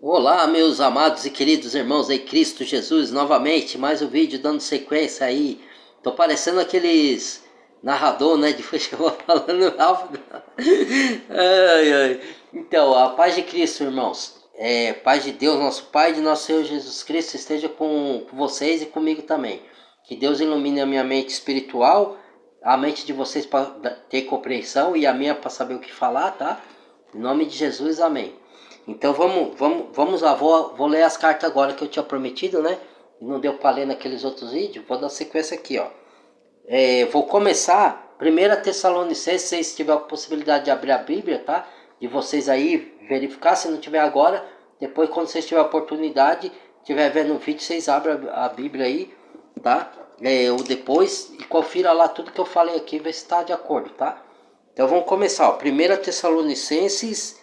Olá, meus amados e queridos irmãos em Cristo Jesus, novamente, mais um vídeo dando sequência aí. Tô parecendo aqueles narrador, né, de futebol falando rápido. Ai, ai. Então, a paz de Cristo, irmãos. Paz de Deus, nosso Pai, de nosso Senhor Jesus Cristo, esteja com vocês e comigo também. Que Deus ilumine a minha mente espiritual, a mente de vocês para ter compreensão e a minha para saber o que falar, tá? Em nome de Jesus, amém. Então vamos lá, vou ler as cartas agora que eu tinha prometido, né? E não deu para ler naqueles outros vídeos, vou dar sequência aqui, ó. Vou começar, 1 Tessalonicenses, se vocês tiverem a possibilidade de abrir a Bíblia, tá? De vocês aí verificar, se não tiver agora, depois quando vocês tiverem a oportunidade, tiver vendo o vídeo, vocês abrem a Bíblia aí, tá? Ou depois, e confira lá tudo que eu falei aqui, ver se está de acordo, tá? Então vamos começar, ó. 1 Tessalonicenses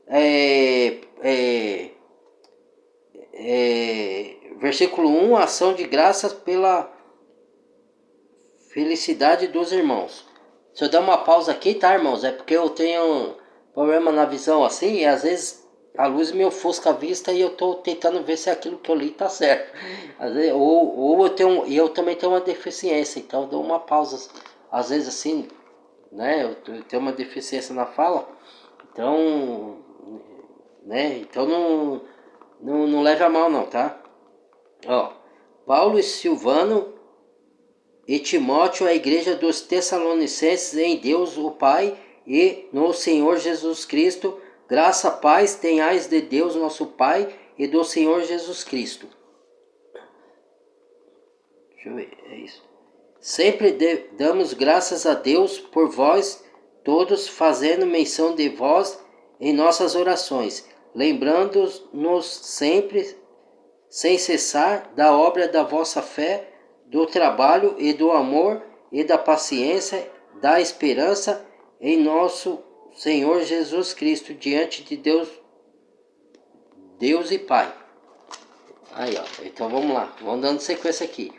é, é, versículo 1, ação de graças pela felicidade dos irmãos. Se eu der uma pausa aqui, tá, irmãos? É porque eu tenho problema na visão assim, e às vezes a luz me ofusca a vista e eu tô tentando ver se aquilo que eu li tá certo. Às vezes, ou eu também tenho uma deficiência, então eu dou uma pausa. Às vezes assim, né? Eu tenho uma deficiência na fala, então, né? Então não leve a mal não, tá? Ó, Paulo e Silvano e Timóteo, a igreja dos Tessalonicenses em Deus o Pai e no Senhor Jesus Cristo, graça, paz, tenhais de Deus nosso Pai e do Senhor Jesus Cristo. Deixa eu ver, é isso. Sempre damos graças a Deus por vós todos, fazendo menção de vós em nossas orações, lembrando-nos sempre sem cessar da obra da vossa fé, do trabalho e do amor e da paciência, da esperança em nosso Senhor Jesus Cristo, diante de Deus e Pai. Aí, ó, então vamos lá, vamos dando sequência aqui.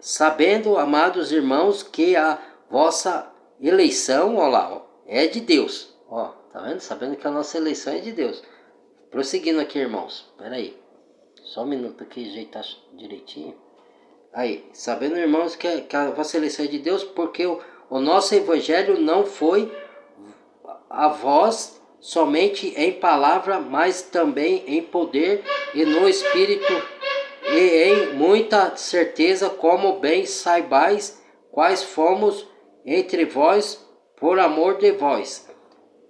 Sabendo, amados irmãos, que a vossa eleição, ó lá, ó, é de Deus. Ó, tá vendo? Sabendo que a nossa eleição é de Deus. Prosseguindo aqui, irmãos. Espera aí. Só um minuto aqui, ajeitar direitinho. Aí, sabendo, irmãos, que a vossa eleição é de Deus, porque o nosso evangelho não foi a vós somente em palavra, mas também em poder e no Espírito e em muita certeza, como bem saibais quais fomos entre vós por amor de vós.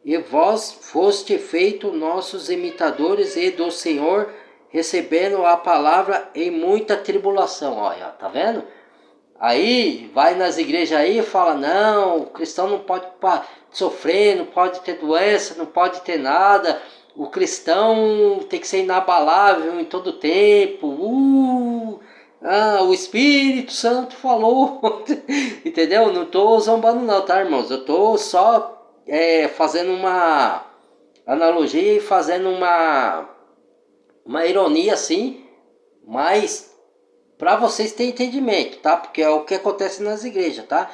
E vós foste feito nossos imitadores e do Senhor, recebendo a palavra em muita tribulação. Olha, tá vendo? Aí vai nas igrejas aí e fala, não, o cristão não pode sofrer, não pode ter doença, não pode ter nada. O cristão tem que ser inabalável em todo tempo. O Espírito Santo falou. Entendeu? Não tô zombando não, tá, irmãos? Eu tô só fazendo uma analogia e fazendo uma ironia assim, mas para vocês terem entendimento, tá? Porque é o que acontece nas igrejas, tá?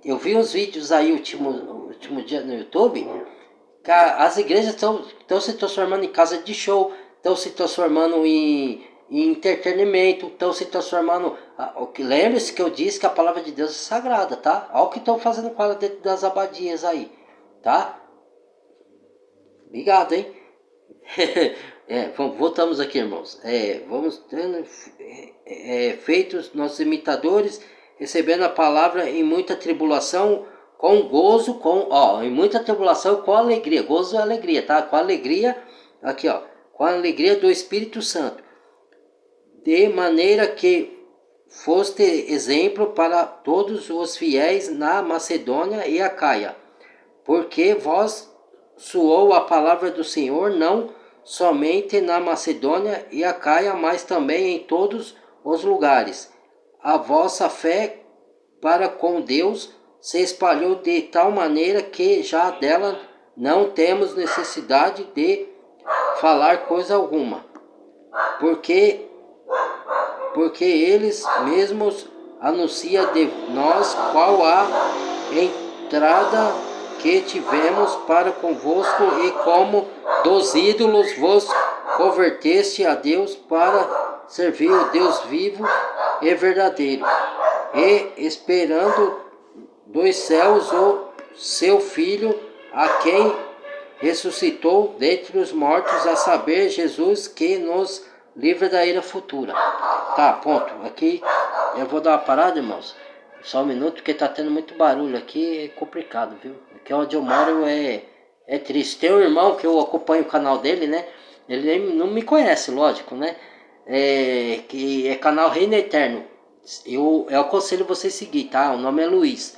Eu vi uns vídeos aí último dia no YouTube, que as igrejas estão se transformando em casa de show, estão se transformando em entretenimento, estão se transformando. Lembre-se que eu disse que a palavra de Deus é sagrada, tá? Olha o que estão fazendo com ela dentro das abadias aí, tá? Obrigado, hein? Voltamos aqui, irmãos. Vamos tendo feitos nossos imitadores, recebendo a palavra em muita tribulação, com gozo, em muita tribulação, com alegria. Gozo é alegria, tá? Com alegria, aqui, ó, com a alegria do Espírito Santo. De maneira que foste exemplo para todos os fiéis na Macedônia e Acaia, porque vós soou a palavra do Senhor, não somente na Macedônia e Acaia, mas também em todos os lugares. A vossa fé para com Deus se espalhou de tal maneira que já dela não temos necessidade de falar coisa alguma, porque eles mesmos anunciam de nós qual a entrada que tivemos para convosco, e como dos ídolos vos converteste a Deus para servir o Deus vivo e verdadeiro, e esperando dos céus o seu Filho, a quem ressuscitou dentre os mortos, a saber, Jesus, que nos livra da ira futura. Tá, ponto. Aqui eu vou dar uma parada, irmãos. Só um minuto, porque tá tendo muito barulho aqui, é complicado, viu? Aqui onde eu moro é triste. Tem um irmão que eu acompanho o canal dele, né? Ele não me conhece, lógico, né? Que é canal Reino Eterno. Eu aconselho você seguir, tá? O nome é Luiz.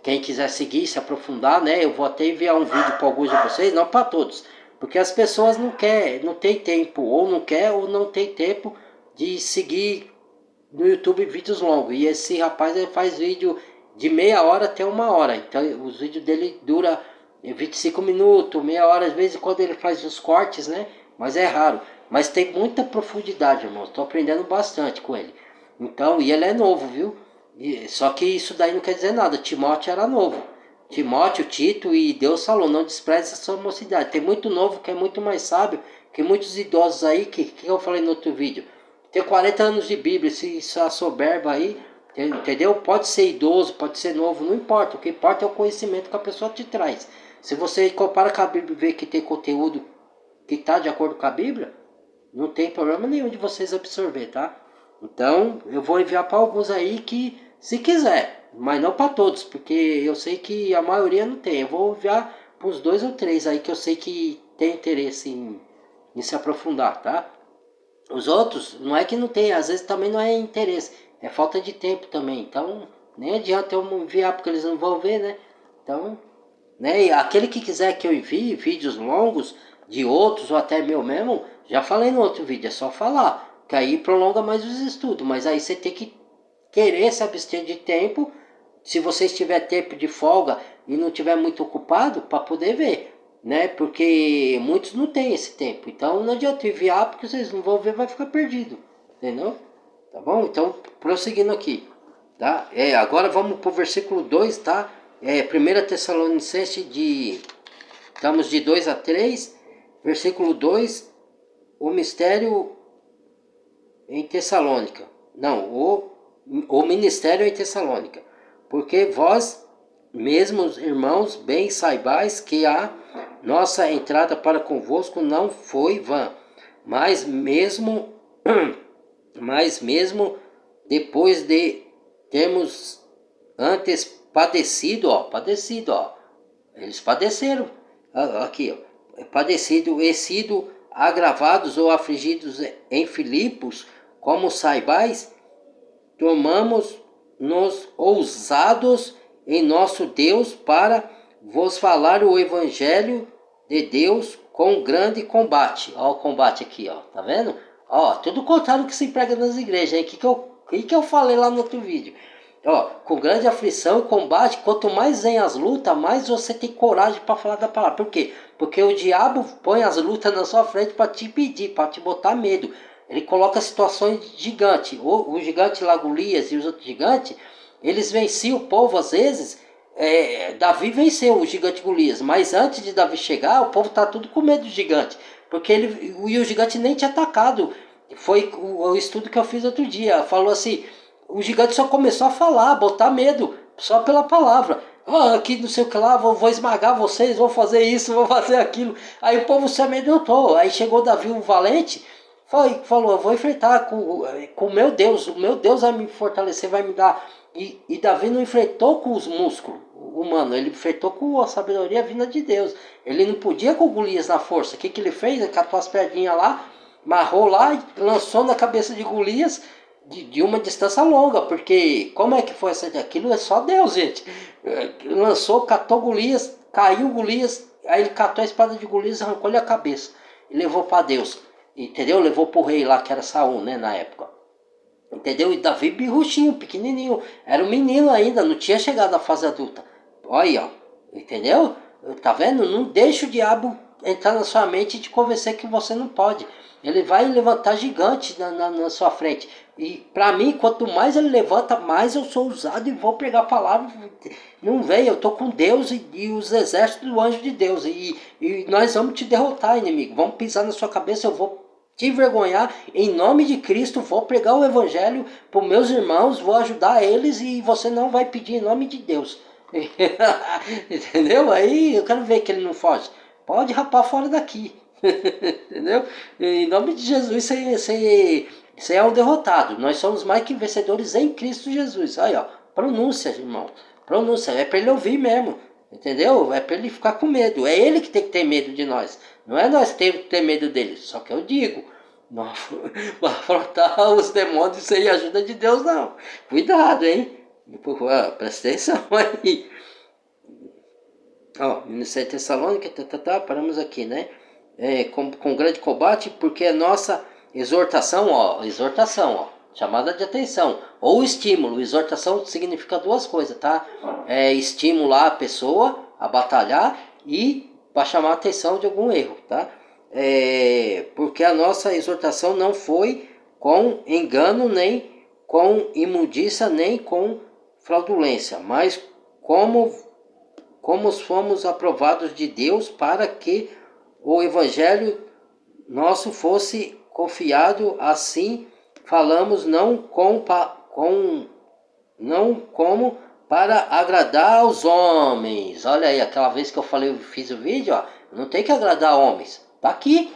Quem quiser seguir, se aprofundar, né? Eu vou até enviar um vídeo para alguns de vocês, não para todos. Porque as pessoas não tem tempo, ou não quer, ou não tem tempo de seguir no YouTube vídeos longos. E esse rapaz ele faz vídeo de meia hora até 1 hora. Então os vídeos dele duram 25 minutos, meia hora. Às vezes quando ele faz os cortes, né? Mas é raro. Mas tem muita profundidade, irmão. Estou aprendendo bastante com ele. Então, e ele é novo, viu? Só que isso daí não quer dizer nada. Timóteo era novo. Timóteo, Tito, e Deus falou, não despreze a sua mocidade. Tem muito novo que é muito mais sábio que muitos idosos aí, que eu falei no outro vídeo. Tem 40 anos de Bíblia, se essa soberba aí, entendeu? Pode ser idoso, pode ser novo, não importa. O que importa é o conhecimento que a pessoa te traz. Se você compara com a Bíblia e vê que tem conteúdo que está de acordo com a Bíblia, não tem problema nenhum de vocês absorver, tá? Então, eu vou enviar para alguns aí que, se quiser, mas não para todos, porque eu sei que a maioria não tem. Eu vou enviar para uns 2 ou 3 aí que eu sei que tem interesse em se aprofundar, tá? Os outros, não é que não tem, às vezes também não é interesse, é falta de tempo também. Então, nem adianta eu enviar porque eles não vão ver, né? Então, né? E aquele que quiser que eu envie vídeos longos de outros ou até meu mesmo, já falei no outro vídeo, é só falar. Que aí prolonga mais os estudos, mas aí você tem que querer se abster de tempo, se você tiver tempo de folga e não tiver muito ocupado, para poder ver, né? Porque muitos não têm esse tempo, então não adianta enviar, porque vocês não vão ver, vai ficar perdido, entendeu? Tá bom? Então, prosseguindo aqui, tá? Agora vamos pro versículo 2, tá? 1 Tessalonicenses estamos de 2 a 3, versículo 2, o mistério em Tessalônica. Não, o ministério em Tessalônica. Porque vós mesmos, irmãos, bem saibais que a nossa entrada para convosco não foi vã, mas mesmo depois de termos antes padecido, eles padeceram, aqui, padecido e sido agravados ou afligidos em Filipos, como saibais, tomamos-nos ousados em nosso Deus para vos falar o evangelho de Deus com grande combate. Ó o combate aqui, ó, tá vendo? Ó, tudo o contrário que se prega nas igrejas, hein? Que eu falei lá no outro vídeo. Ó, com grande aflição e combate, quanto mais vem as lutas, mais você tem coragem para falar da palavra. Por quê? Porque o diabo põe as lutas na sua frente para te impedir, para te botar medo. Ele coloca situações gigantes. O gigante lá, Golias e os outros gigantes, eles venciam o povo às vezes. Davi venceu o gigante Golias, mas antes de Davi chegar, o povo tá tudo com medo do gigante, porque o gigante nem tinha atacado. Foi o estudo que eu fiz outro dia, falou assim, o gigante só começou a falar, botar medo, só pela palavra. Aqui não sei o que lá, vou esmagar vocês, vou fazer isso, vou fazer aquilo. Aí o povo se amedrontou. Aí chegou Davi, um valente, falou, eu vou enfrentar com o meu Deus vai me fortalecer, vai me dar. E Davi não enfrentou com os músculos humanos, ele enfrentou com a sabedoria vinda de Deus. Ele não podia com Golias na força. O que ele fez? Ele catou as pedrinhas lá, amarrou lá e lançou na cabeça de Golias de uma distância longa, porque como é que foi essa? Aquilo é só Deus, gente. Lançou, catou Golias, caiu Golias, aí ele catou a espada de Golias, arrancou-lhe a cabeça e levou para Deus, entendeu? Levou para o rei lá, que era Saul, né, na época, entendeu? E Davi birruchinho, pequenininho, era um menino ainda, não tinha chegado à fase adulta. Olha, entendeu? Tá vendo? Não deixa o diabo entrar na sua mente e te convencer que você não pode. Ele vai levantar gigante na sua frente. E para mim, quanto mais ele levanta, mais eu sou ousado e vou pregar a palavra. Não vem, eu tô com Deus e os exércitos do anjo de Deus. E nós vamos te derrotar, inimigo. Vamos pisar na sua cabeça, eu vou te envergonhar, em nome de Cristo, vou pregar o evangelho para os meus irmãos, vou ajudar eles e você não vai pedir em nome de Deus. Entendeu? Aí eu quero ver que ele não foge. Pode rapar fora daqui. Entendeu? Em nome de Jesus, você é um derrotado. Nós somos mais que vencedores em Cristo Jesus. Aí, ó, pronúncia, irmão. Pronúncia. É para ele ouvir mesmo. Entendeu? É para ele ficar com medo. É ele que tem que ter medo de nós. Não é nós que temos que ter medo dele. Só que eu digo, não afrontar os demônios sem a ajuda de Deus, não. Cuidado, hein? Presta atenção aí. Ó, Ministério Tessalônica, paramos aqui, né? Com grande combate, porque a nossa exortação, ó, chamada de atenção, ou estímulo. Exortação significa duas coisas, tá? Estimular a pessoa a batalhar e para chamar a atenção de algum erro, tá? Porque a nossa exortação não foi com engano, nem com imundícia, nem com fraudulência, mas como fomos aprovados de Deus para que o evangelho nosso fosse confiado, assim falamos não como para agradar aos homens. Olha aí, aquela vez que eu fiz o vídeo, ó, não tem que agradar homens. Tá aqui.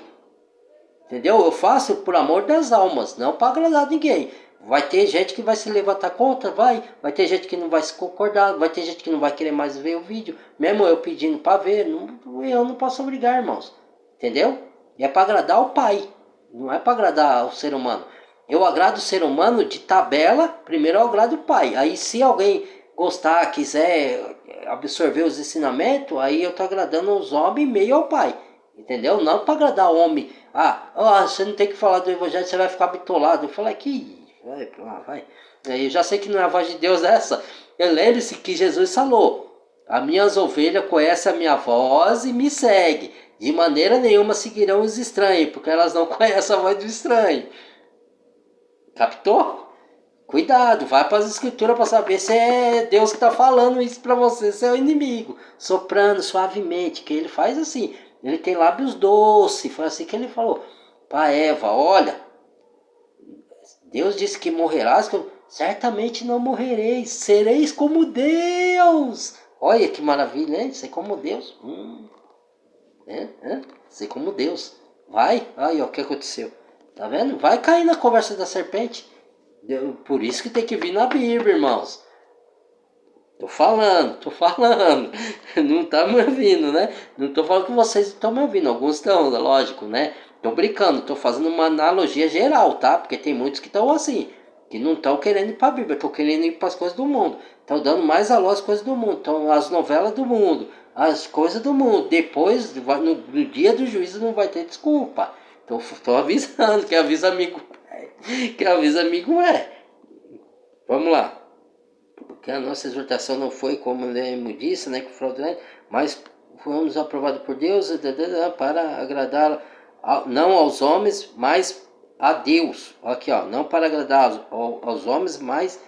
Entendeu? Eu faço por amor das almas, não para agradar ninguém. Vai ter gente que vai se levantar contra, vai ter gente que não vai se concordar, vai ter gente que não vai querer mais ver o vídeo, mesmo eu pedindo para ver, eu não posso obrigar, irmãos. Entendeu? E é para agradar o Pai, não é para agradar o ser humano. Eu agrado o ser humano de tabela, primeiro eu agrado o Pai. Aí se alguém gostar, quiser absorver os ensinamentos, aí eu tô agradando os homens meio ao Pai. Entendeu? Não para agradar o homem. Você não tem que falar do evangelho, você vai ficar bitolado. Eu falei aqui, vai. Eu já sei que não é a voz de Deus essa. Lembre-se que Jesus falou: as minhas ovelhas conhecem a minha voz e me seguem. De maneira nenhuma seguirão os estranhos, porque elas não conhecem a voz do estranho. Captou? Cuidado, vai para as escrituras para saber se é Deus que está falando isso para você, se é o inimigo. Soprando suavemente, que ele faz assim. Ele tem lábios doces, foi assim que ele falou para Eva: olha, Deus disse que morrerás, certamente não morrereis, sereis como Deus. Olha que maravilha, hein? Ser como Deus. Ser como Deus. Vai, aí ó, o que aconteceu? Tá vendo? Vai cair na conversa da serpente. Por isso que tem que vir na Bíblia, irmãos. Tô falando. Não tá me ouvindo, né? Não tô falando que vocês estão me ouvindo. Alguns estão, lógico, né? Tô brincando, tô fazendo uma analogia geral, tá? Porque tem muitos que estão assim, que não estão querendo ir pra Bíblia, estão querendo ir para as coisas do mundo. Estão dando mais valor às coisas do mundo. Então, as novelas do mundo, as coisas do mundo. Depois, no dia do juízo, não vai ter desculpa. Então, tô avisando, que avisa amigo. Que avisa amigo é. Vamos lá. Porque a nossa exortação não foi, como ele disse, né, que fraudulento, mas fomos aprovados por Deus para agradar não aos homens, mas a Deus. Aqui, ó, não para agradar aos homens, mas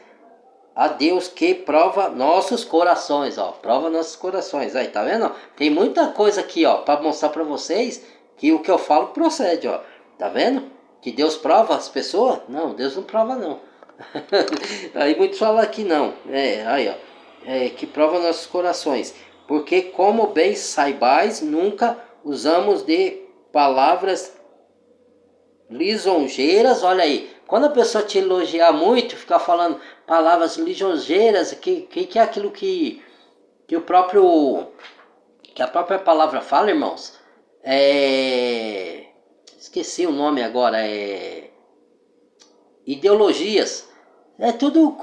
a Deus que prova nossos corações, ó, prova nossos corações. Aí, tá vendo? Tem muita coisa aqui, ó, para mostrar para vocês que o que eu falo procede, ó. Tá vendo? Que Deus prova as pessoas? Não, Deus não prova não. Aí muitos falam que não. Aí ó. Que prova nossos corações. Porque como bem saibais, nunca usamos de palavras lisonjeiras. Olha aí. Quando a pessoa te elogiar muito, ficar falando palavras lisonjeiras, que é aquilo que o próprio. Que a própria palavra fala, irmãos. Esqueci o nome agora. Ideologias. É tudo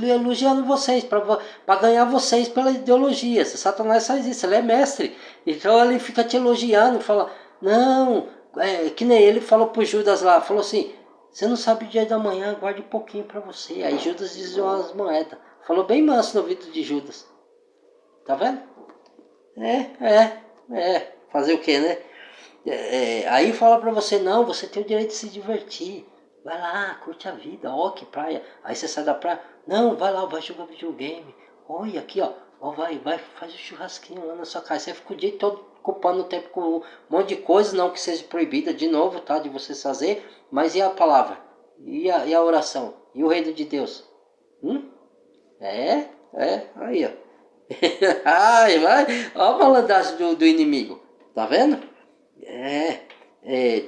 elogiando vocês, para ganhar vocês pela ideologia. Satanás faz isso, ele é mestre. Então ele fica te elogiando, fala, não, que nem ele falou pro Judas lá, falou assim, você não sabe o dia da manhã, guarde um pouquinho para você. Aí Judas desviou as moedas. Falou bem manso no ouvido de Judas. Tá vendo? Fazer o que, né? Aí fala para você, não, você tem o direito de se divertir. Vai lá, curte a vida, ó que praia. Aí você sai da praia, não, vai lá, vai jogar videogame. Olha aqui, ó, vai, faz um churrasquinho lá na sua casa. Você fica o dia todo ocupando o tempo com um monte de coisa, não que seja proibida de novo, tá? De vocês fazer, mas e a palavra? E a oração? E o reino de Deus? Aí, ó. Ai, vai, ó a malandragem do inimigo, tá vendo?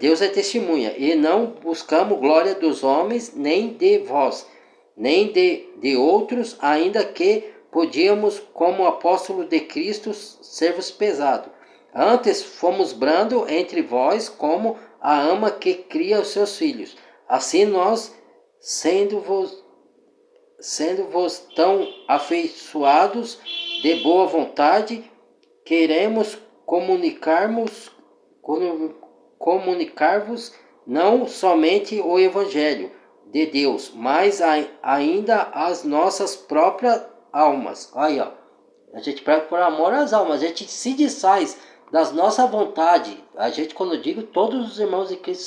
Deus é testemunha, e não buscamos glória dos homens, nem de vós, nem de outros, ainda que podíamos, como apóstolo de Cristo, ser-vos pesado. Antes fomos brando entre vós, como a ama que cria os seus filhos. Assim nós, sendo-vos tão afeiçoados de boa vontade, queremos comunicar-vos não somente o Evangelho de Deus, mas ainda as nossas próprias almas. Aí, ó, a gente prega por amor às almas, a gente se desfaz das nossas vontades. A gente, quando eu digo, todos os irmãos de Cristo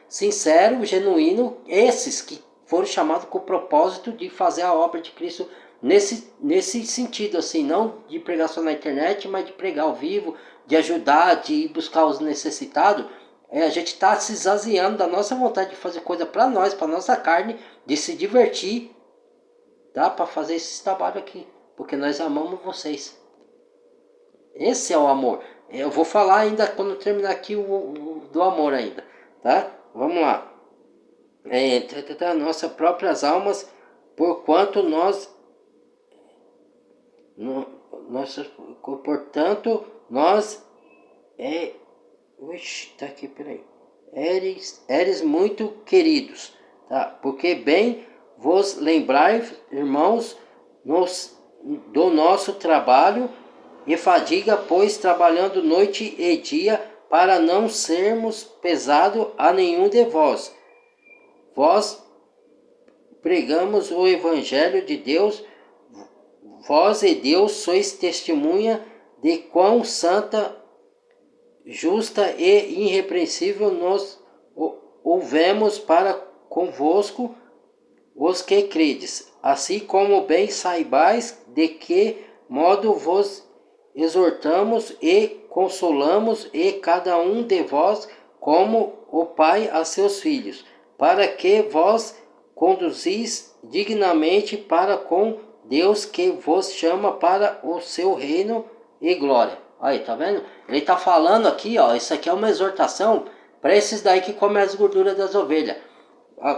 sincero, genuíno, esses que foram chamados com o propósito de fazer a obra de Cristo nesse sentido, assim, não de pregar só na internet, mas de pregar ao vivo, de ajudar, de ir buscar os necessitados. A gente está se esvaziando da nossa vontade de fazer coisa para nós, para nossa carne, de se divertir, tá? Para fazer esse trabalho aqui, porque nós amamos vocês. Esse é o amor. Eu vou falar ainda quando terminar aqui do amor ainda, tá? Vamos lá. Nossas próprias almas, porquanto portanto, nós tá aqui, peraí. Eres muito queridos, tá? Porque bem vos lembrai, irmãos, do nosso trabalho e fadiga, pois trabalhando noite e dia, para não sermos pesado a nenhum de vós. Vós pregamos o Evangelho de Deus, vós e Deus sois testemunha de quão santa, justa e irrepreensível nós houvemos para convosco os que credes, assim como bem saibais de que modo vos exortamos e consolamos, e cada um de vós como o Pai a seus filhos, para que vós conduzis dignamente para com Deus que vos chama para o seu reino e glória. Aí, tá vendo? Ele tá falando aqui, ó, isso aqui é uma exortação para esses daí que comem as gorduras das ovelhas.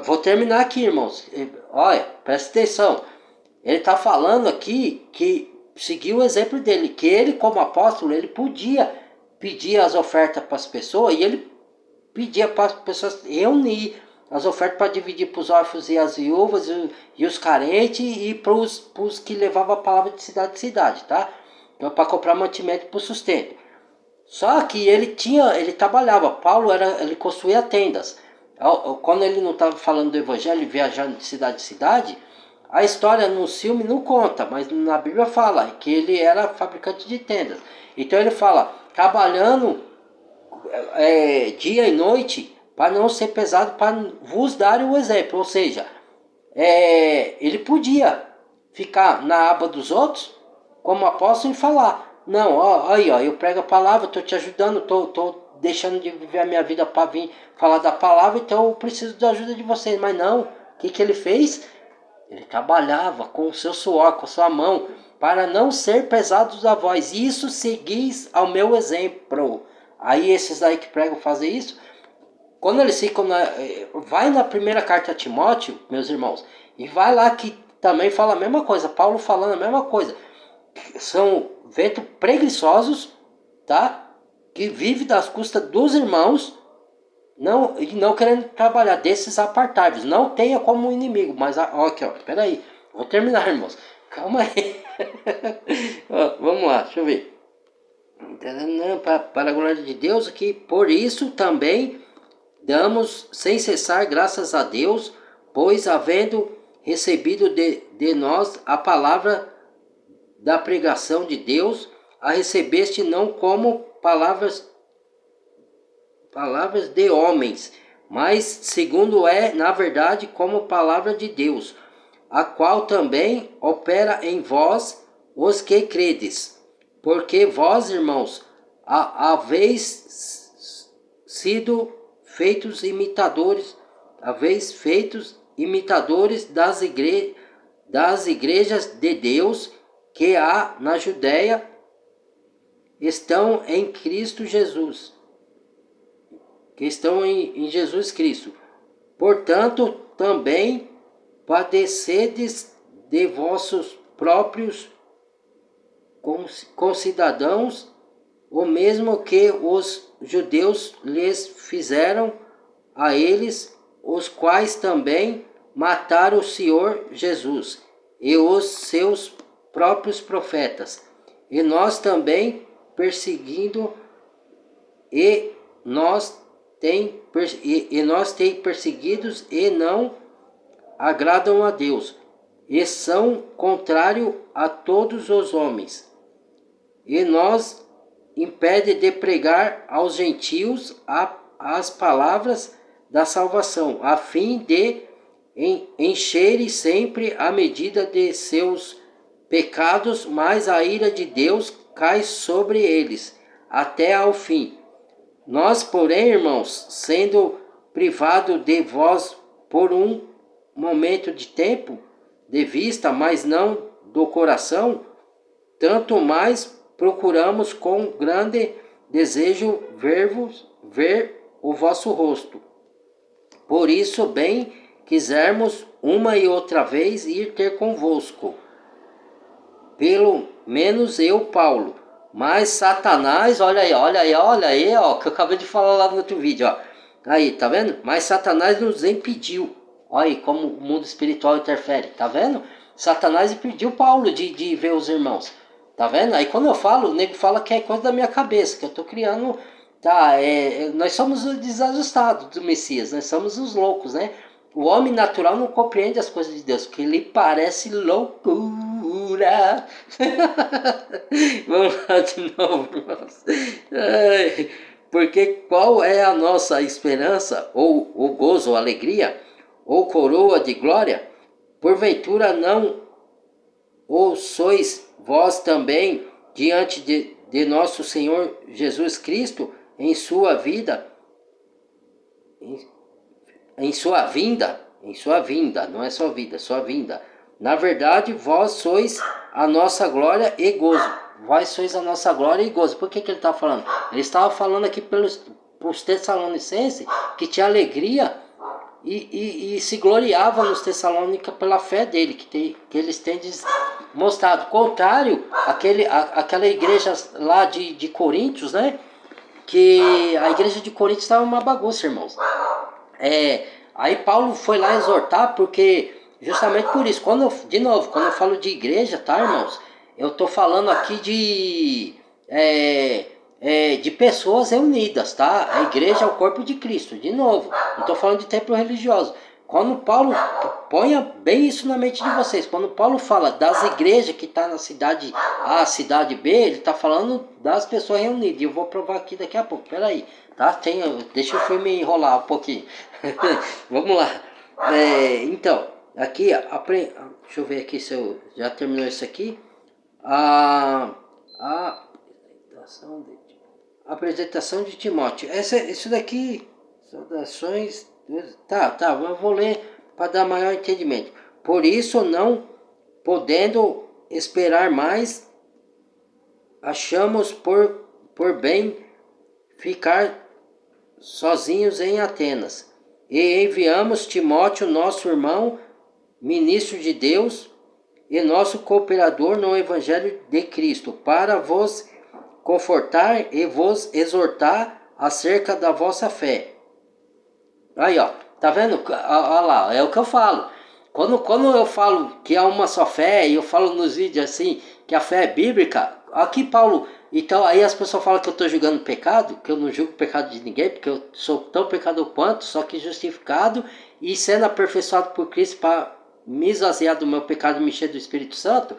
Vou terminar aqui, irmãos. Olha, presta atenção. Ele tá falando aqui que seguiu o exemplo dele, que ele como apóstolo, ele podia pedir as ofertas para as pessoas, e ele pedia para as pessoas reunir as ofertas para dividir para os órfãos e as viúvas e os carentes, e para os que levavam a palavra de cidade em cidade, tá? Então, para comprar mantimento para o sustento. Só que ele trabalhava, Paulo ele construía tendas. Quando ele não estava falando do evangelho, viajando de cidade em cidade, a história no filme não conta, mas na Bíblia fala que ele era fabricante de tendas. Então ele fala, trabalhando dia e noite, para não ser pesado, para vos dar o exemplo. Ou seja, ele podia ficar na aba dos outros, como apóstolo, e falar, não, aí, ó, eu prego a palavra, estou te ajudando, estou deixando de viver a minha vida para vir falar da palavra, então eu preciso da ajuda de vocês. Mas não, o que ele fez? Ele trabalhava com o seu suor, com a sua mão, para não ser pesados da voz. Isso seguis ao meu exemplo. Aí esses aí que pregam fazer isso, quando eles ficam vai na primeira carta a Timóteo, meus irmãos, e vai lá que também fala a mesma coisa, Paulo falando a mesma coisa. São ventos preguiçosos, tá? Que vive das custas dos irmãos, não querendo trabalhar, desses apartáveis. Não tenha como inimigo, mas aqui, ó, peraí, vou terminar, irmãos. Calma aí. Vamos lá, deixa eu ver. Para a glória de Deus, que por isso também damos sem cessar graças a Deus, pois havendo recebido de nós a palavra da pregação de Deus, a recebeste não como palavras de homens, mas segundo na verdade, como palavra de Deus, a qual também opera em vós os que credes. Porque vós, irmãos, haveis sido feitos imitadores, das igrejas de Deus que há na Judéia, estão em Cristo Jesus, que estão em Jesus Cristo. Portanto, também padecedes de vossos próprios concidadãos, o mesmo que os judeus lhes fizeram a eles, os quais também mataram o Senhor Jesus e os seus próprios profetas. E nós também perseguindo, e nós tem perseguidos e não agradam a Deus, e são contrários a todos os homens. E nós impede de pregar aos gentios as palavras da salvação, a fim de encherem sempre a medida de seus pecados, mas a ira de Deus cai sobre eles até ao fim. Nós, porém, irmãos, sendo privados de vós por um momento de tempo, de vista, mas não do coração, tanto mais procuramos com grande desejo ver o vosso rosto. Por isso, bem quisermos uma e outra vez ir ter convosco, pelo menos eu, Paulo. Mas Satanás, olha aí, ó, que eu acabei de falar lá no outro vídeo, ó. Aí, tá vendo? Mas Satanás nos impediu. Olha aí como o mundo espiritual interfere, tá vendo? Satanás impediu Paulo de ver os irmãos. Tá vendo? Aí quando eu falo, o nego fala que é coisa da minha cabeça, que eu tô criando. Tá, nós somos os desajustados do Messias, nós somos os loucos, né? O homem natural não compreende as coisas de Deus, porque lhe parece loucura. Vamos lá de novo, irmãos. Porque qual é a nossa esperança, ou o gozo, ou alegria, ou coroa de glória? Porventura não ou sois vós também diante de nosso Senhor Jesus Cristo em sua vida, em sua vinda, não é só vida, sua vinda. Na verdade, vós sois a nossa glória e gozo. Vós sois a nossa glória e gozo. Por que ele está falando? Ele estava falando aqui para os Tessalonicenses que tinha alegria e se gloriava nos Tessalônica pela fé dele, que eles têm mostrado. Contrário àquela igreja lá de Coríntios, né? Que a igreja de Coríntios estava uma bagunça, irmãos. Aí Paulo foi lá exortar, porque justamente por isso, quando eu falo de igreja, tá, irmãos? Eu estou falando aqui de pessoas reunidas, tá? A igreja é o corpo de Cristo, de novo. Não estou falando de templo religioso. Quando Paulo, ponha bem isso na mente de vocês, quando Paulo fala das igrejas que está na cidade A, cidade B, ele está falando das pessoas reunidas. E eu vou provar aqui daqui a pouco, peraí, tá? Deixa o filme enrolar um pouquinho. Vamos lá. Então, aqui, deixa eu ver aqui se eu já terminou isso aqui. A apresentação de Timóteo. Isso daqui, saudações. Tá, eu vou ler para dar maior entendimento. Por isso, não podendo esperar mais, achamos por bem ficar sozinhos em Atenas. E enviamos Timóteo, nosso irmão, ministro de Deus e nosso cooperador no Evangelho de Cristo, para vos confortar e vos exortar acerca da vossa fé. Aí, ó, tá vendo? Olha lá, é o que eu falo. Quando eu falo que há uma só fé, e eu falo nos vídeos assim, que a fé é bíblica, aqui Paulo, então aí as pessoas falam que eu estou julgando pecado, que eu não julgo pecado de ninguém, porque eu sou tão pecador quanto, só que justificado e sendo aperfeiçoado por Cristo para me esvaziar do meu pecado e me encher do Espírito Santo.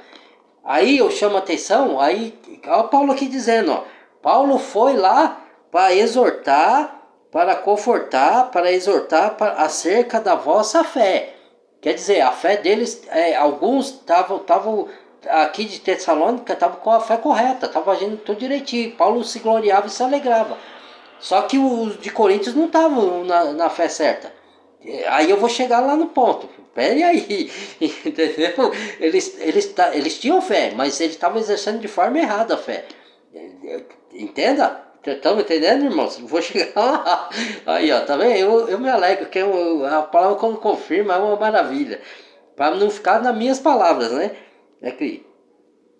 Aí eu chamo a atenção, aí olha o Paulo aqui dizendo, ó, Paulo foi lá para exortar, para confortar, para exortar acerca da vossa fé. Quer dizer, a fé deles, alguns estavam aqui de Tessalônica estava com a fé correta, estava agindo tudo direitinho. Paulo se gloriava e se alegrava. Só que os de Coríntios não estavam na fé certa. Aí eu vou chegar lá no ponto. Pera aí, entendeu? Eles tinham fé, mas eles estavam exercendo de forma errada a fé. Entenda? Estamos entendendo, irmãos? Vou chegar lá. Aí, ó, tá vendo? Eu me alegro, que a palavra quando confirma é uma maravilha. Para não ficar nas minhas palavras, né? É que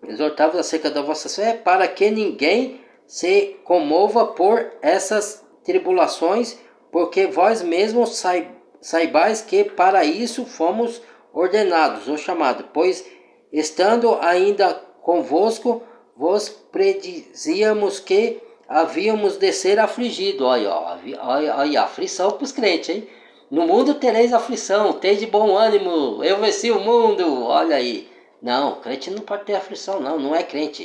exortava acerca da vossa fé, para que ninguém se comova por essas tribulações, porque vós mesmos saibais que para isso fomos ordenados ou chamados, pois estando ainda convosco, vos predizíamos que havíamos de ser afligidos. Olha, aflição para os crentes, hein? No mundo tereis aflição, tende bom ânimo, eu venci o mundo, olha aí. Não, crente não pode ter aflição, não é crente.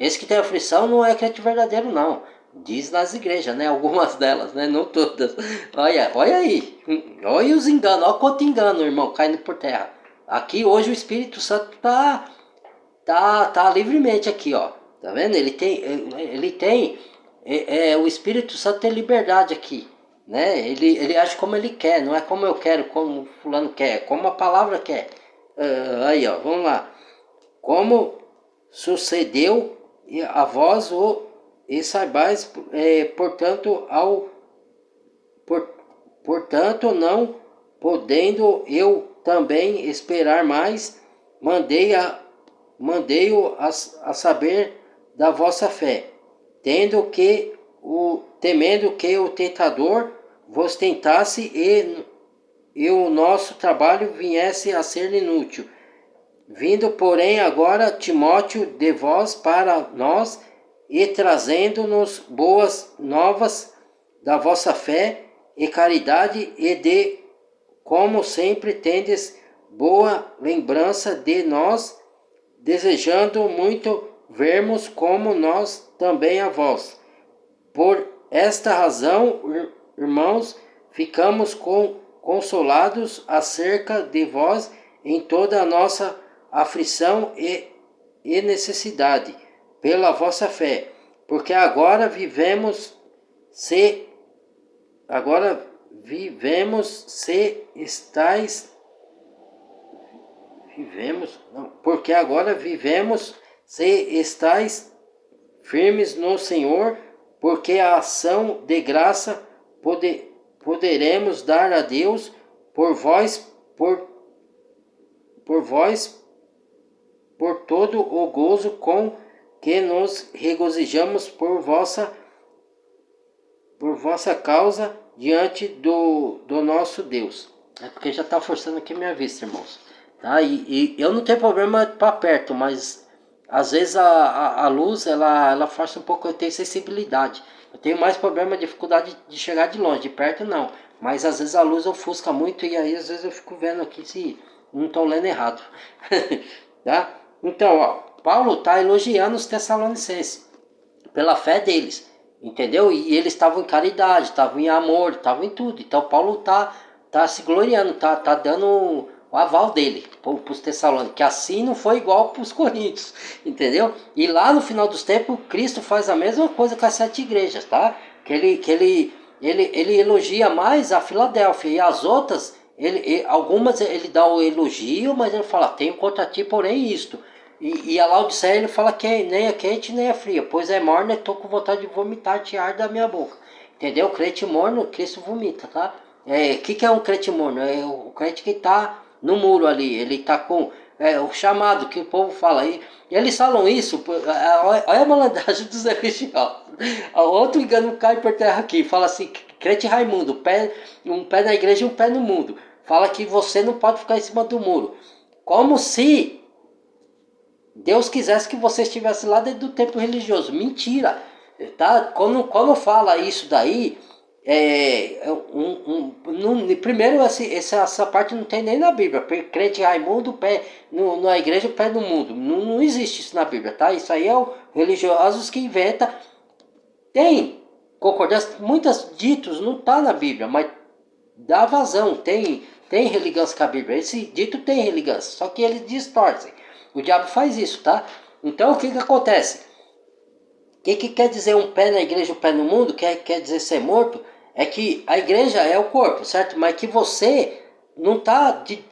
Esse que tem aflição não é crente verdadeiro, não. Diz nas igrejas, né? Algumas delas, né? Não todas. Olha aí. Olha os enganos, olha quanto engano, irmão, caindo por terra. Aqui hoje o Espírito Santo tá livremente aqui, ó. Tá vendo? O Espírito Santo tem liberdade aqui, né? Ele age como ele quer, não é como eu quero, como fulano quer, é como a palavra quer. Aí, ó, vamos lá. Como sucedeu a vós e saibais, portanto, portanto, não podendo eu também esperar mais, mandei-o a saber da vossa fé, temendo que o tentador vos tentasse e o nosso trabalho viesse a ser inútil. Vindo, porém, agora Timóteo de vós para nós e trazendo-nos boas novas da vossa fé e caridade e de como sempre tendes boa lembrança de nós, desejando muito vermos como nós também a vós. Por esta razão, irmãos, ficamos consolados acerca de vós em toda a nossa aflição e necessidade, pela vossa fé, porque agora vivemos se estáis porque agora vivemos se estáis firmes no Senhor, porque a ação de graça poderemos dar a Deus por vós, por todo o gozo com que nos regozijamos por vossa causa diante do nosso Deus. É porque já está forçando aqui minha vista, irmãos. Tá? E eu não tenho problema para perto, mas às vezes a luz ela força um pouco, eu tenho sensibilidade. Eu tenho mais problema, dificuldade de chegar de longe, de perto não. Mas às vezes a luz ofusca muito e aí às vezes eu fico vendo aqui se não estão lendo errado. Tá? Então, ó, Paulo está elogiando os Tessalonicenses pela fé deles, entendeu? E eles estavam em caridade, estavam em amor, estavam em tudo. Então Paulo tá se gloriando, tá dando o aval dele para os Tessalônicos, que assim não foi igual para os Coríntios, entendeu? E lá no final dos tempos, Cristo faz a mesma coisa com as 7 igrejas, tá? Que ele elogia mais a Filadélfia e as outras, algumas ele dá o elogio, mas ele fala, tenho contra ti, porém isto. E a Laodiceia ele fala que nem é quente nem é fria, pois é morna e estou com vontade de vomitar, te arde da minha boca. Entendeu? Crente morno, Cristo vomita, tá? O que é um crente morno? É o crente que está no muro ali, ele está com o chamado que o povo fala aí. E eles falam isso, olha a malandragem dos religiosos. Outro engano cai por terra aqui, fala assim, crente Raimundo, um pé na igreja e um pé no mundo. Fala que você não pode ficar em cima do muro. Como se Deus quisesse que você estivesse lá dentro do templo religioso. Mentira! Tá? Quando fala isso daí, primeiro essa parte não tem nem na Bíblia. Crente Raimundo, pé na igreja, pé no mundo. Não existe isso na Bíblia, tá? Isso aí é o religiosos que inventa. Tem concordância, muitos ditos não tá na Bíblia, mas dá vazão, tem religância com a Bíblia. Esse dito tem religância, só que eles distorcem. O diabo faz isso, tá? Então, o que acontece? O que quer dizer um pé na igreja e um pé no mundo? Quer dizer ser morto? É que a igreja é o corpo, certo? Mas que você não está de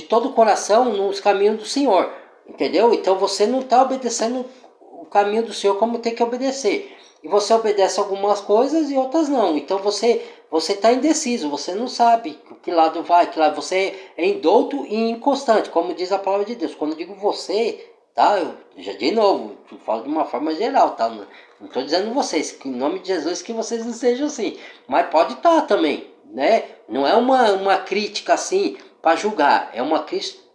todo o coração nos caminhos do Senhor, entendeu? Então você não está obedecendo o caminho do Senhor como tem que obedecer. E você obedece algumas coisas e outras não. Então você está indeciso, você não sabe que lado vai, que lado você é indouto e inconstante, como diz a palavra de Deus. Quando eu digo você, tá? Eu já de novo, eu falo de uma forma geral, tá? Não estou dizendo vocês, que em nome de Jesus que vocês não sejam assim. Mas pode estar também, né? Não é uma crítica assim para julgar, é uma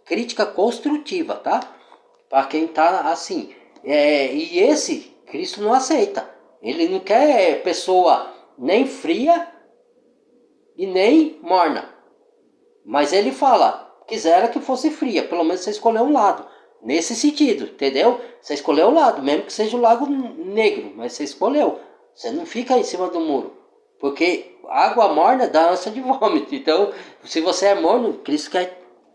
crítica construtiva, tá? Para quem tá assim. E esse Cristo não aceita. Ele não quer pessoa nem fria e nem morna. Mas ele fala, quisera que fosse fria, pelo menos você escolheu um lado. Nesse sentido, entendeu? Você escolheu um lado, mesmo que seja o Lago Negro, mas você escolheu. Você não fica em cima do muro. Porque água morna dá ânsia de vômito. Então, se você é morno, Cristo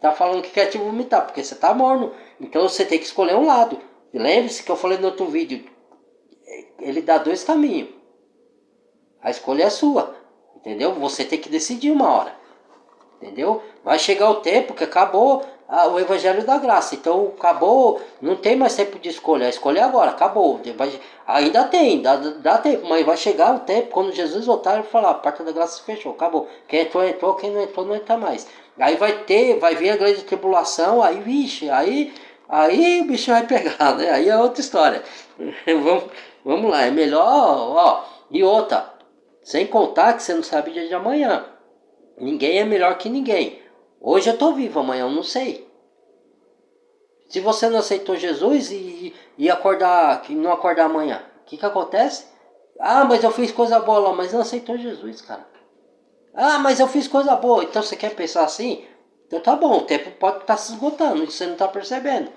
tá falando que quer te vomitar, porque você tá morno. Então você tem que escolher um lado. Lembre-se que eu falei no outro vídeo, ele dá dois caminhos. A escolha é sua, entendeu? Você tem que decidir uma hora, entendeu? Vai chegar o tempo que acabou o Evangelho da Graça. Então acabou, não tem mais tempo de escolha. A escolha é agora, acabou. Ainda tem, dá tempo, mas vai chegar o tempo quando Jesus voltar e falar, a porta da graça se fechou, acabou. Quem entrou, entrou, quem não entrou, não entra mais. Aí vai vir a grande tribulação, aí, vixe, aí o bicho vai pegar, né? Aí é outra história. vamos lá, é melhor, ó. E outra, sem contar que você não sabe o dia de amanhã. Ninguém é melhor que ninguém. Hoje eu estou vivo, amanhã eu não sei. Se você não aceitou Jesus e acordar, não acordar amanhã, o que acontece? Ah, mas eu fiz coisa boa lá, mas não aceitou Jesus, cara. Ah, mas eu fiz coisa boa, então você quer pensar assim? Então tá bom, o tempo pode estar se esgotando e você não está percebendo.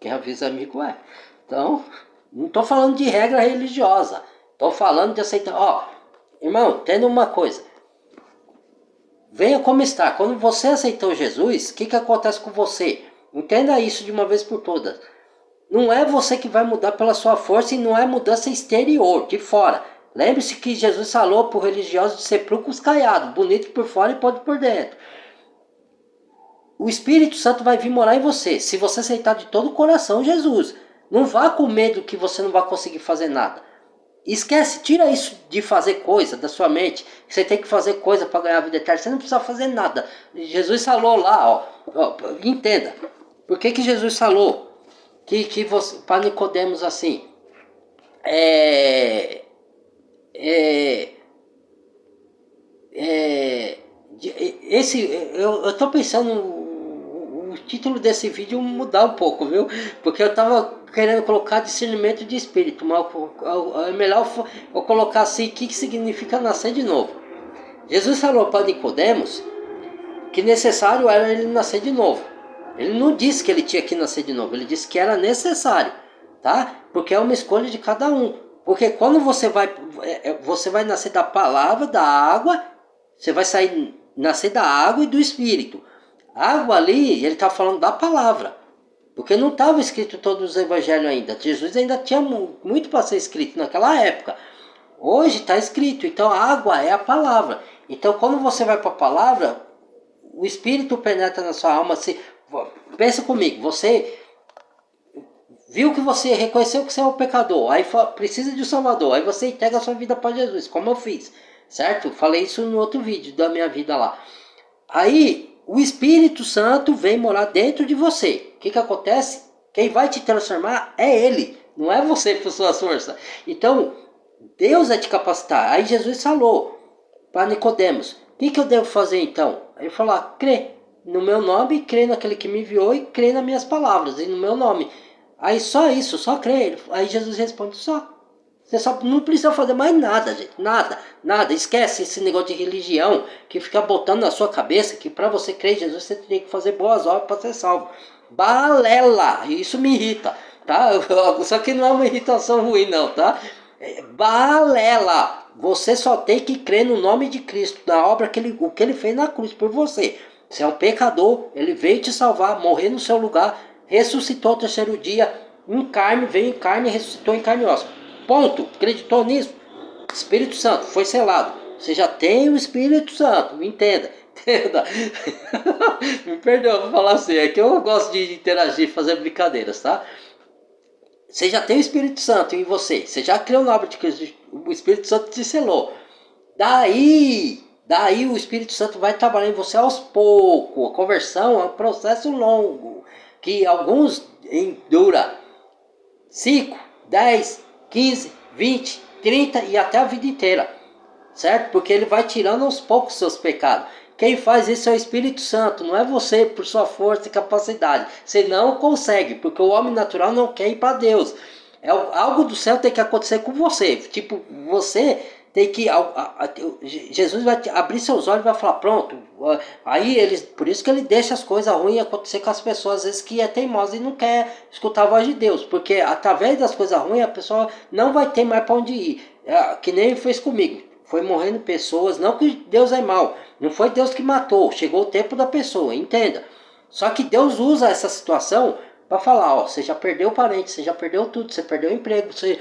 Quem avisa amigo é. Então, não estou falando de regra religiosa. Estou falando de aceitar. Ó, irmão, entenda uma coisa. Venha como está. Quando você aceitou Jesus, o que acontece com você? Entenda isso de uma vez por todas. Não é você que vai mudar pela sua força e não é mudança exterior, de fora. Lembre-se que Jesus falou para o religioso de sepulcros caiados, bonito por fora e podre por dentro. O Espírito Santo vai vir morar em você, se você aceitar de todo o coração Jesus. Não vá com medo que você não vai conseguir fazer nada. Esquece, tira isso de fazer coisa da sua mente. Você tem que fazer coisa para ganhar a vida eterna. Você não precisa fazer nada. Jesus falou lá, ó, entenda. Por que Jesus falou que você, para Nicodemos assim? Eu tô pensando o título desse vídeo mudar um pouco, viu? Porque eu tava querendo colocar discernimento de espírito, mas é melhor eu colocar assim, o que significa nascer de novo. Jesus falou para Nicodemos que necessário era ele nascer de novo. Ele não disse que ele tinha que nascer de novo, ele disse que era necessário, tá? Porque é uma escolha de cada um. Porque quando você vai nascer da palavra, da água, você vai nascer da água e do Espírito. A água ali, ele está falando da palavra. Porque não estava escrito todos os evangelhos ainda. Jesus ainda tinha muito para ser escrito naquela época. Hoje está escrito, então a água é a palavra. Então quando você vai para a palavra, o Espírito penetra na sua alma. Pensa comigo, você viu que você reconheceu que você é um pecador, aí precisa de um Salvador, aí você entrega a sua vida para Jesus, como eu fiz, certo? Falei isso no outro vídeo da minha vida lá. Aí o Espírito Santo vem morar dentro de você. O que acontece? Quem vai te transformar é Ele, não é você por sua força. Então Deus vai te capacitar. Aí Jesus falou para Nicodemos: o que eu devo fazer então? Aí ele falou: crê no meu nome, crê naquele que me enviou e crê nas minhas palavras e no meu nome. Aí só isso, só crê. Aí Jesus responde: só. Você só não precisa fazer mais nada, gente. Nada, nada. Esquece esse negócio de religião que fica botando na sua cabeça que para você crer em Jesus você tem que fazer boas obras para ser salvo. Balela! Isso me irrita, tá? Só que não é uma irritação ruim, não, tá? Balela! Você só tem que crer no nome de Cristo, na obra o que ele fez na cruz por você. Você é um pecador, ele veio te salvar, morrer no seu lugar, ressuscitou ao terceiro dia, em carne, veio em carne e ressuscitou em carne e osso. Ponto. Acreditou nisso? Espírito Santo, foi selado. Você já tem o Espírito Santo, entenda. Entenda. Me perdoa por falar assim, é que eu gosto de interagir, fazer brincadeiras, tá? Você já tem o Espírito Santo em você. Você já creu na obra de Cristo. O Espírito Santo te selou. Daí o Espírito Santo vai trabalhar em você aos poucos. A conversão é um processo longo, que alguns dura 5, 10, 15, 20, 30 e até a vida inteira. Certo? Porque ele vai tirando aos poucos os seus pecados. Quem faz isso é o Espírito Santo, não é você por sua força e capacidade. Você não consegue, porque o homem natural não quer ir para Deus. Algo do céu tem que acontecer com você. Tipo, você tem que... Jesus vai abrir seus olhos e vai falar, pronto. Aí por isso que ele deixa as coisas ruins acontecer com as pessoas, às vezes que é teimosa e não quer escutar a voz de Deus. Porque através das coisas ruins a pessoa não vai ter mais para onde ir. Que nem ele fez comigo. Foi morrendo pessoas, não que Deus é mau, não foi Deus que matou, chegou o tempo da pessoa, entenda. Só que Deus usa essa situação para falar, ó, você já perdeu o parente, você já perdeu tudo, você perdeu o emprego, você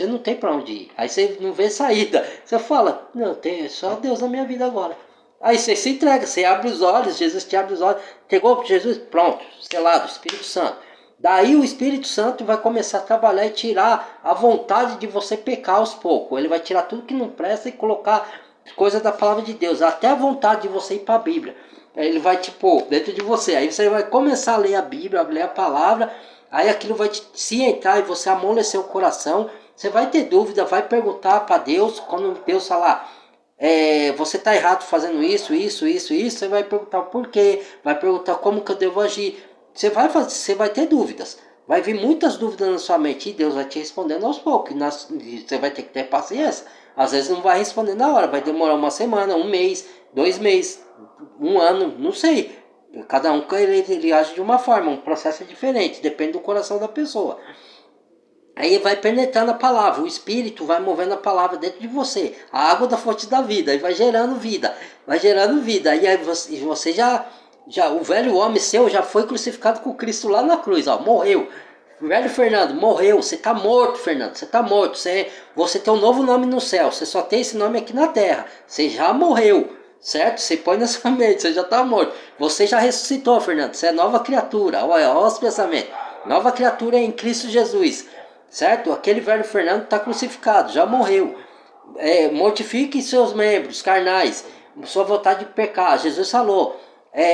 não tem para onde ir. Aí você não vê saída, você fala, não, tem só Deus na minha vida agora. Aí você se entrega, você abre os olhos, Jesus te abre os olhos, entregou Jesus, pronto, selado, Espírito Santo. Daí o Espírito Santo vai começar a trabalhar e tirar a vontade de você pecar aos poucos. Ele vai tirar tudo que não presta e colocar coisas da palavra de Deus. Até a vontade de você ir para a Bíblia. Ele vai te pôr dentro de você. Aí você vai começar a ler a Bíblia, a ler a palavra. Aí aquilo vai se entrar e você amolecer o coração. Você vai ter dúvida, vai perguntar para Deus. Quando Deus falar, você está errado fazendo isso. Você vai perguntar o porquê. Vai perguntar como que eu devo agir. Você vai ter dúvidas. Vai vir muitas dúvidas na sua mente e Deus vai te respondendo aos poucos. Você vai ter que ter paciência. Às vezes não vai responder na hora. Vai demorar uma semana, um mês, 2 meses, um ano, não sei. Cada um ele age de uma forma. Um processo é diferente. Depende do coração da pessoa. Aí vai penetrando a palavra. O Espírito vai movendo a palavra dentro de você. A água da fonte da vida. Aí vai gerando vida. Vai gerando vida. Aí você já o velho homem seu já foi crucificado com Cristo lá na cruz, ó, morreu. O velho Fernando morreu, você está morto, Fernando, você está morto. Você tem um novo nome no céu, você só tem esse nome aqui na terra. Você já morreu, certo? Você põe na sua mente, você já está morto. Você já ressuscitou, Fernando, você é nova criatura. Olha os pensamentos. Nova criatura em Cristo Jesus, certo? Aquele velho Fernando está crucificado, já morreu. Mortifique seus membros carnais, sua vontade de pecar. Jesus falou,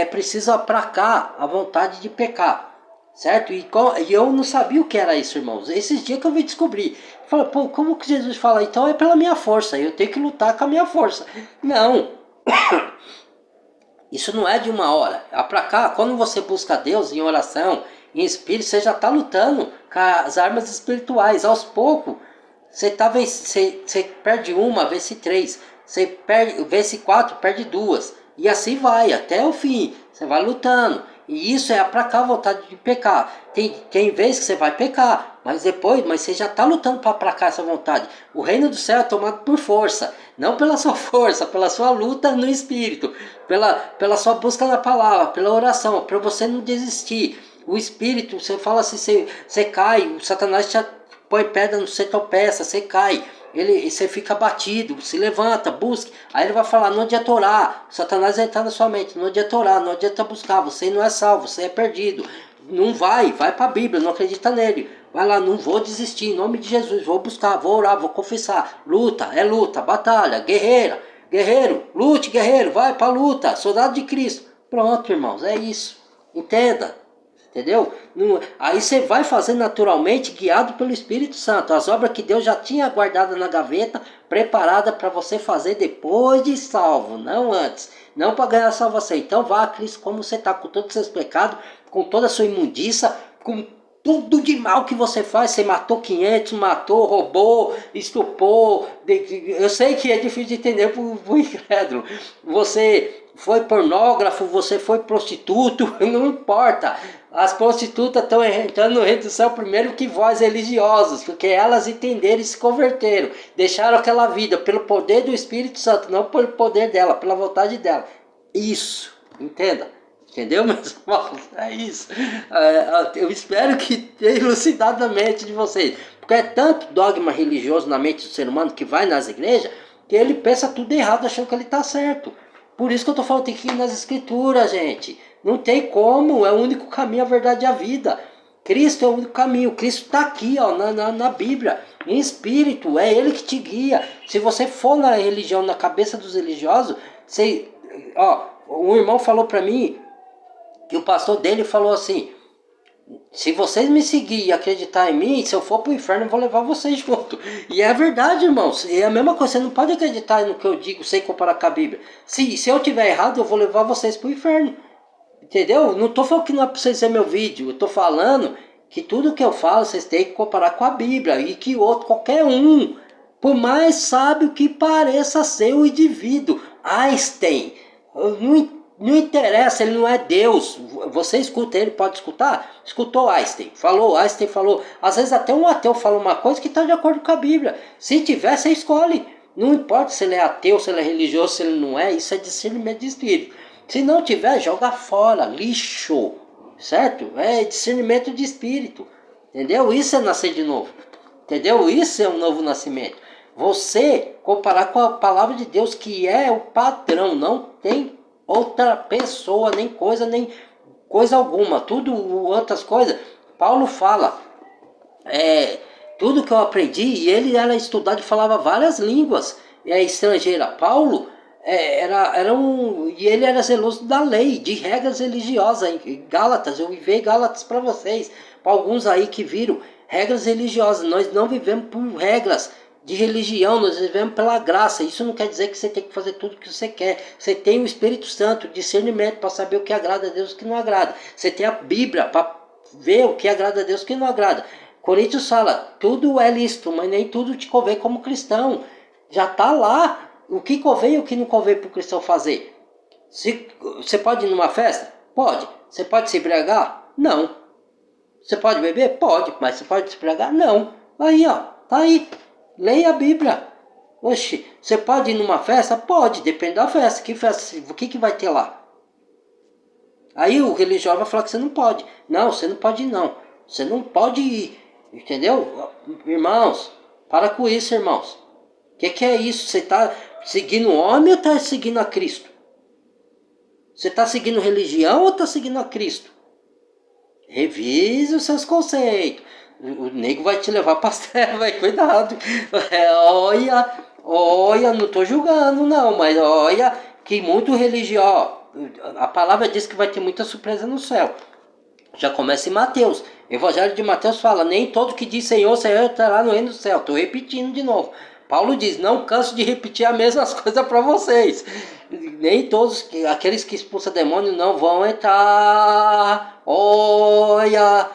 precisa aplacar a vontade de pecar, certo? E eu não sabia o que era isso, irmãos. Esses dias que eu vim descobrir. Falei, pô, como que Jesus fala? Então é pela minha força, eu tenho que lutar com a minha força. Não. Isso não é de uma hora. Aplacar, quando você busca Deus em oração, em espírito, você já está lutando com as armas espirituais. Aos poucos, você perde uma, vence 3. Você vence 4, perde 2. E assim vai, até o fim. Você vai lutando. E isso é aplacar a vontade de pecar. Tem vezes que você vai pecar, mas você já está lutando para aplacar essa vontade. O reino do céu é tomado por força. Não pela sua força, pela sua luta no espírito. Pela sua busca na palavra, pela oração, para você não desistir. O espírito, você fala assim, você cai, o Satanás te põe pedra, você tropeça, você cai. Você fica abatido, se levanta, busque. Aí ele vai falar, não adianta orar. Satanás vai entrar na sua mente, não adianta orar, não adianta buscar. Você não é salvo, você é perdido. Não vai para a Bíblia, não acredita nele. Vai lá, não vou desistir, em nome de Jesus, vou buscar, vou orar, vou confessar. Luta, batalha, guerreiro, lute, guerreiro, vai para a luta, soldado de Cristo. Pronto, irmãos, é isso. Entenda. Entendeu? Aí você vai fazer naturalmente, guiado pelo Espírito Santo. As obras que Deus já tinha guardado na gaveta, preparada para você fazer depois de salvo, não antes. Não para ganhar salvação. Então vá a Cristo como você está, com todos os seus pecados, com toda a sua imundícia, com tudo de mal que você faz. Você matou 500, roubou, estupou. Eu sei que é difícil de entender para o incrédulo. Você foi pornógrafo, você foi prostituto, não importa. As prostitutas estão entrando no reino do céu primeiro que vós religiosos, porque elas entenderam e se converteram. Deixaram aquela vida pelo poder do Espírito Santo, não pelo poder dela, pela vontade dela. Isso, entenda. Entendeu, meus irmãos? É isso. Eu espero que tenha elucidado a mente de vocês. Porque é tanto dogma religioso na mente do ser humano que vai nas igrejas, que ele pensa tudo errado achando que ele está certo. Por isso que eu estou falando, tem que ir nas escrituras, gente. Não tem como, é o único caminho, a verdade e a vida. Cristo é o único caminho. Cristo está aqui, ó, na Bíblia, em espírito. É Ele que te guia. Se você for na religião, na cabeça dos religiosos, você, ó, um irmão falou para mim que o pastor dele falou assim: se vocês me seguirem e acreditar em mim, se eu for pro inferno, eu vou levar vocês junto. E é verdade, irmãos. É a mesma coisa. Você não pode acreditar no que eu digo sem comparar com a Bíblia. Se eu tiver errado, eu vou levar vocês pro inferno. Entendeu? Não tô falando que não é pra vocês ver meu vídeo. Eu tô falando que tudo que eu falo, vocês têm que comparar com a Bíblia. E que outro, qualquer um, por mais sábio que pareça ser o indivíduo. Einstein, não interessa, ele não é Deus. Você escuta ele, pode escutar? Escutou Einstein falou. Às vezes até um ateu fala uma coisa que está de acordo com a Bíblia. Se tiver, você escolhe. Não importa se ele é ateu, se ele é religioso, se ele não é. Isso é discernimento de espírito. Se não tiver, joga fora, lixo. Certo? É discernimento de espírito. Entendeu? Isso é nascer de novo. Entendeu? Isso é um novo nascimento. Você comparar com a palavra de Deus, que é o padrão, não tem outra pessoa, nem coisa alguma. Tudo outras coisas, Paulo fala, tudo que eu aprendi, e ele era estudado e falava várias línguas estrangeira. Paulo e ele era zeloso da lei, de regras religiosas. Em Gálatas, eu enviei Gálatas para vocês, para alguns aí que viram, regras religiosas. Nós não vivemos por regras de religião, nós vivemos pela graça. Isso não quer dizer que você tem que fazer tudo o que você quer. Você tem o Espírito Santo, discernimento para saber o que agrada a Deus e o que não agrada. Você tem a Bíblia para ver o que agrada a Deus e o que não agrada. Coríntios fala, tudo é lícito, mas nem tudo te convém como cristão. Já está lá o que convém e o que não convém para o cristão fazer. Você pode ir numa festa? Pode. Você pode se embriagar? Não. Você pode beber? Pode. Mas você pode se embriagar? Não. Aí, ó, tá aí. Leia a Bíblia. Oxe, você pode ir numa festa? Pode, depende da festa. Que festa? O que vai ter lá? Aí o religioso vai falar que você não pode. Não, você não pode ir não. Você não pode ir. Entendeu? Irmãos, para com isso, irmãos. O que é isso? Você está seguindo o homem ou está seguindo a Cristo? Você está seguindo religião ou está seguindo a Cristo? Revise os seus conceitos. O nego vai te levar para as trevas, vai, cuidado. Olha, não estou julgando não, mas olha que muito religioso. A palavra diz que vai ter muita surpresa no céu. Já começa em Mateus. Evangelho de Mateus fala, nem todo que diz Senhor, Senhor estará no reino do céu. Estou repetindo de novo. Paulo diz, não canso de repetir as mesmas coisas para vocês. Nem todos, aqueles que expulsam demônio não vão entrar. Olha,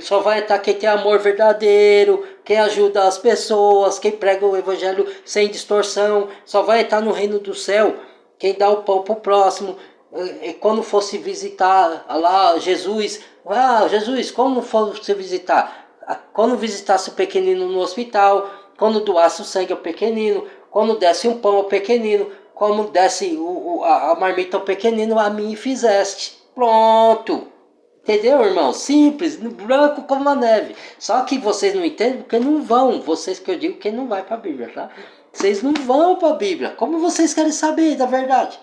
só vai entrar quem tem amor verdadeiro, quem ajuda as pessoas, quem prega o evangelho sem distorção. Só vai entrar no reino do céu quem dá o pão para o próximo. E quando fosse visitar lá Jesus, Jesus, como fosse visitar? Quando visitasse o pequenino no hospital, quando doasse o sangue ao pequenino, quando desse um pão ao pequenino, como desse a marmita ao pequenino, a mim fizeste. Pronto. Entendeu, irmão? Simples, branco como a neve. Só que vocês não entendem porque não vão. Vocês que eu digo que não vai para a Bíblia, tá? Vocês não vão para a Bíblia. Como vocês querem saber da verdade?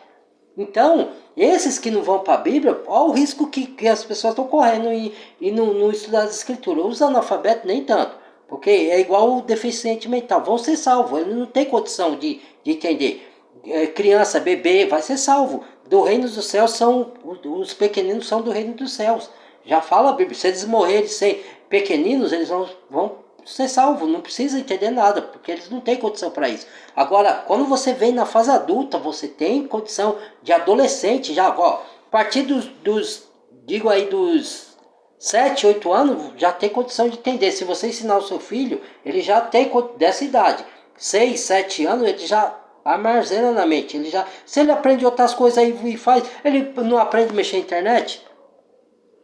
Então, esses que não vão para a Bíblia, olha o risco que as pessoas estão correndo e não estudar as escrituras. Os analfabetos nem tanto, porque é igual o deficiente mental, vão ser salvos, ele não tem condição de entender. Criança, bebê, vai ser salvo. Do reino dos céus os pequeninos são do reino dos céus. Já fala a Bíblia, se eles morrerem sem pequeninos, eles vão ser salvos, não precisa entender nada, porque eles não têm condição para isso. Agora, quando você vem na fase adulta, você tem condição de adolescente, já, ó, a partir dos 7, 8 anos, já tem condição de entender. Se você ensinar o seu filho, ele já tem dessa idade, 6, 7 anos, ele já armazena na mente, se ele aprende outras coisas aí e faz, ele não aprende a mexer na internet,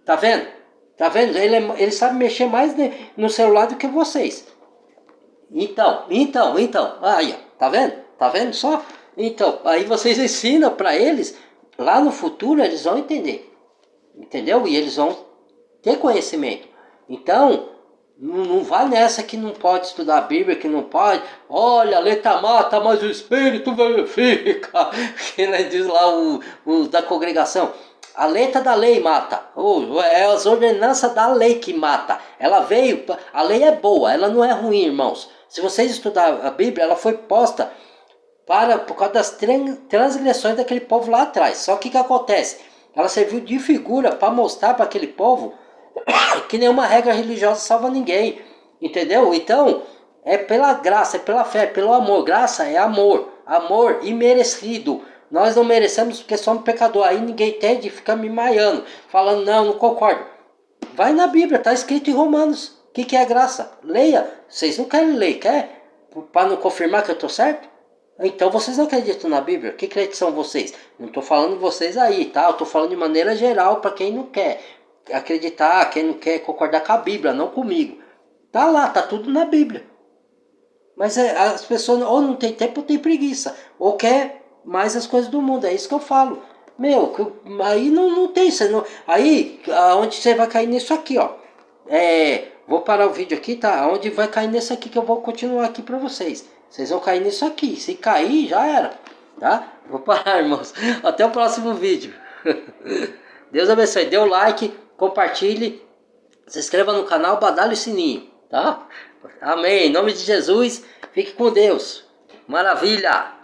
tá vendo? Tá vendo? Ele sabe mexer mais no celular do que vocês. Então. Aí, tá vendo? Tá vendo só? Então, aí vocês ensinam para eles, lá no futuro eles vão entender. entendeu? E eles vão ter conhecimento. Então, não vai nessa que não pode estudar a Bíblia, que não pode. Olha, a letra mata, mas o Espírito vivifica. Que diz lá o da congregação. A letra da lei mata. É as ordenanças da lei que mata. Ela veio, a lei é boa, ela não é ruim, irmãos. Se vocês estudar a Bíblia, ela foi posta por causa das transgressões daquele povo lá atrás. Só que o que acontece? Ela serviu de figura para mostrar para aquele povo que nenhuma regra religiosa salva ninguém, entendeu? Então, é pela graça, é pela fé, é pelo amor. Graça é amor, amor imerecido. Nós não merecemos porque somos pecadores. Aí ninguém entende e fica me maiando, falando, não concordo. Vai na Bíblia, está escrito em Romanos. O que é graça? Leia. Vocês não querem ler, quer? Para não confirmar que eu estou certo? Então vocês não acreditam na Bíblia? Que crentes são vocês? Não estou falando vocês aí, tá? Eu estou falando de maneira geral para quem não quer acreditar, quem não quer concordar com a Bíblia, não comigo. Tá lá, tá tudo na Bíblia. Mas as pessoas ou não tem tempo ou tem preguiça. Ou quer mais as coisas do mundo. É isso que eu falo. Meu, aí não tem. Você não, aí, aonde você vai cair nisso aqui, ó. Vou parar o vídeo aqui, tá? Aonde vai cair nisso aqui que eu vou continuar aqui pra vocês. Vocês vão cair nisso aqui. Se cair, já era. Tá? Vou parar, irmãos. Até o próximo vídeo. Deus abençoe. Dê o like, compartilhe, se inscreva no canal, badale o sininho, tá? Amém. Em nome de Jesus, fique com Deus. Maravilha!